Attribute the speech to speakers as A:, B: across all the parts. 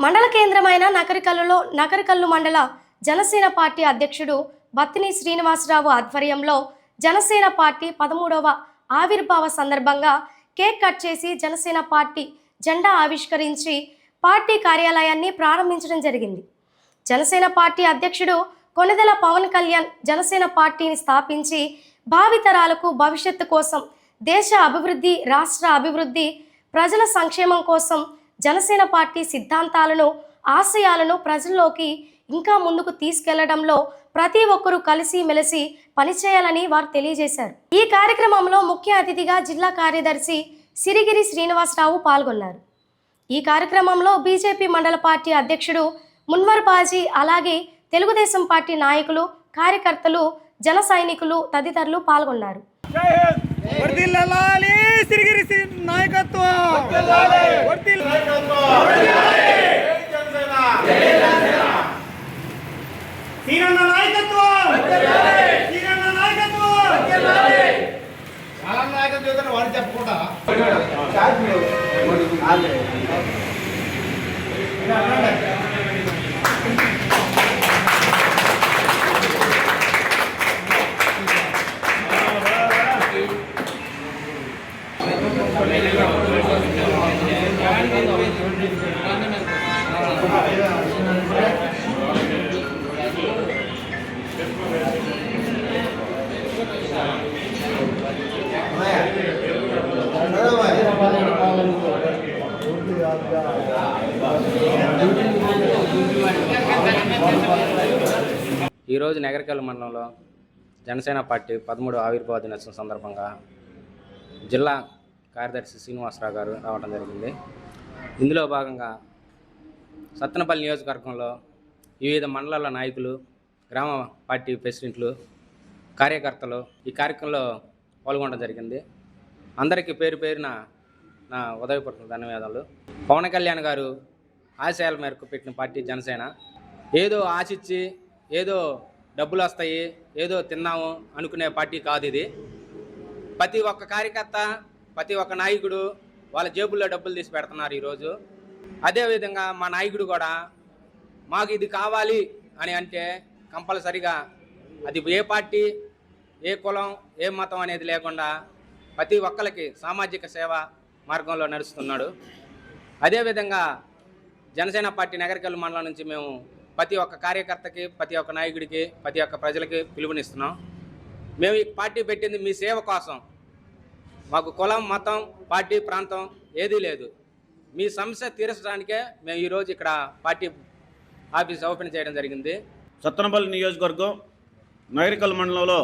A: మండల కేంద్రమైన నకరికల్లు మండల జనసేన పార్టీ అధ్యక్షుడు బత్తిని శ్రీనివాసరావు ఆధ్వర్యంలో జనసేన పార్టీ 13వ ఆవిర్భావ సందర్భంగా కేక్ కట్ చేసి జనసేన పార్టీ జెండా ఆవిష్కరించి పార్టీ కార్యాలయాన్ని ప్రారంభించడం జరిగింది. జనసేన పార్టీ అధ్యక్షుడు కొణిదెల పవన్ కళ్యాణ్ జనసేన పార్టీని స్థాపించి భావితరాలకు భవిష్యత్తు కోసం, దేశ అభివృద్ధి, రాష్ట్ర అభివృద్ధి, ప్రజల సంక్షేమం కోసం జనసేన పార్టీ సిద్ధాంతాలను, ఆశయాలను ప్రజల్లోకి ఇంకా ముందుకు తీసుకెళ్లడంలో ప్రతి ఒక్కరూ కలిసి మెలిసి పనిచేయాలని వారు తెలియజేశారు. ఈ కార్యక్రమంలో ముఖ్య అతిథిగా జిల్లా కార్యదర్శి సిరిగిరి శ్రీనివాసరావు పాల్గొన్నారు. ఈ కార్యక్రమంలో బీజేపీ మండల పార్టీ అధ్యక్షుడు మున్వర్ బాజీ, అలాగే తెలుగుదేశం పార్టీ నాయకులు, కార్యకర్తలు, జన సైనికులు తదితరులు పాల్గొన్నారు.
B: ఈరోజు నగరికల్లు మండలంలో జనసేన పార్టీ 13వ ఆవిర్భావ దినోత్సవం సందర్భంగా జిల్లా కార్యదర్శి శ్రీనివాసరావు గారు రావడం జరిగింది. ఇందులో భాగంగా సత్తెనపల్లి నియోజకవర్గంలో వివిధ మండలాల నాయకులు, గ్రామ పార్టీ ప్రెసిడెంట్లు, కార్యకర్తలు ఈ కార్యక్రమంలో పాల్గొనడం జరిగింది. అందరికీ పేరు పేరున నా ఉదయపూర్వక ధన్యవాదాలు. పవన్ కళ్యాణ్ గారు ఆశయాల మేరకు పెట్టిన పార్టీ జనసేన. ఏదో ఆశించి ఏదో డబ్బులు వస్తాయి, ఏదో తిన్నాము అనుకునే పార్టీ కాదు ఇది. ప్రతి ఒక్క కార్యకర్త, ప్రతి ఒక్క నాయకుడు వాళ్ళ జేబుల్లో డబ్బులు తీసి పెడుతున్నారు ఈరోజు. అదేవిధంగా మా నాయకుడు కూడా మాకు ఇది కావాలి అని అంటే కంపల్సరిగా అది ఏ పార్టీ, ఏ కులం, ఏ మతం అనేది లేకుండా ప్రతి ఒక్కరికి సామాజిక సేవ మార్గంలో నడుస్తున్నాడు. అదేవిధంగా జనసేన పార్టీ నగరికల్లు మండలం నుంచి మేము ప్రతి ఒక్క కార్యకర్తకి, ప్రతి ఒక్క నాయకుడికి, ప్రతి ఒక్క ప్రజలకి పిలుపునిస్తున్నాం. మేము ఈ పార్టీ పెట్టింది మీ సేవ కోసం. మాకు కులం, మతం, పార్టీ, ప్రాంతం ఏదీ లేదు. మీ సమస్య తీర్చడానికే మేము ఈరోజు ఇక్కడ పార్టీ ఆఫీస్ ఓపెన్ చేయడం జరిగింది.
C: సత్తెనపల్లి నియోజకవర్గం నగరికల్లు మండలంలో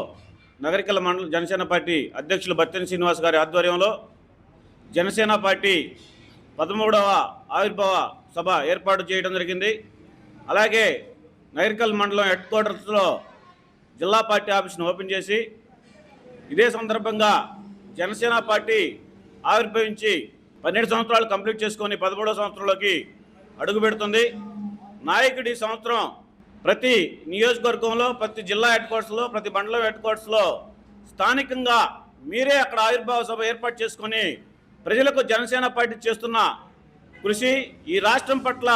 C: నగరికల్లు మండల జనసేన పార్టీ అధ్యక్షులు బత్తిని శ్రీనివాస్ గారి ఆధ్వర్యంలో జనసేన పార్టీ 13వ ఆవిర్భావ సభ ఏర్పాటు చేయడం జరిగింది. అలాగే నగరికల్లు మండలం హెడ్ క్వార్టర్స్లో జిల్లా పార్టీ ఆఫీస్ను ఓపెన్ చేసి ఇదే సందర్భంగా జనసేన పార్టీ ఆవిర్భవించి 12 సంవత్సరాలు కంప్లీట్ చేసుకొని 13వ సంవత్సరంలోకి అడుగు పెడుతుంది. నాయకుడి సంవత్సరం ప్రతి నియోజకవర్గంలో, ప్రతి జిల్లా హెడ్ క్వార్టర్స్లో, ప్రతి మండలం హెడ్ క్వార్టర్స్లో స్థానికంగా మీరే అక్కడ ఆవిర్భావ సభ ఏర్పాటు చేసుకొని ప్రజలకు జనసేన పార్టీ చేస్తున్న కృషి, ఈ రాష్ట్రం పట్ల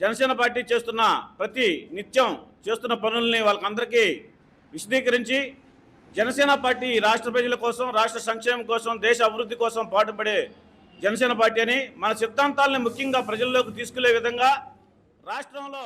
C: జనసేన పార్టీ చేస్తున్న ప్రతి నిత్యం చేస్తున్న పనుల్ని వాళ్ళకందరికీ విశదీకరించి జనసేన పార్టీ రాష్ట్ర ప్రజల కోసం, రాష్ట్ర సంక్షేమం కోసం, దేశ అభివృద్ధి కోసం పాటుపడే జనసేన పార్టీ అని మన సిద్ధాంతాలని ముఖ్యంగా ప్రజల్లోకి తీసుకెళ్లే విధంగా రాష్ట్రంలో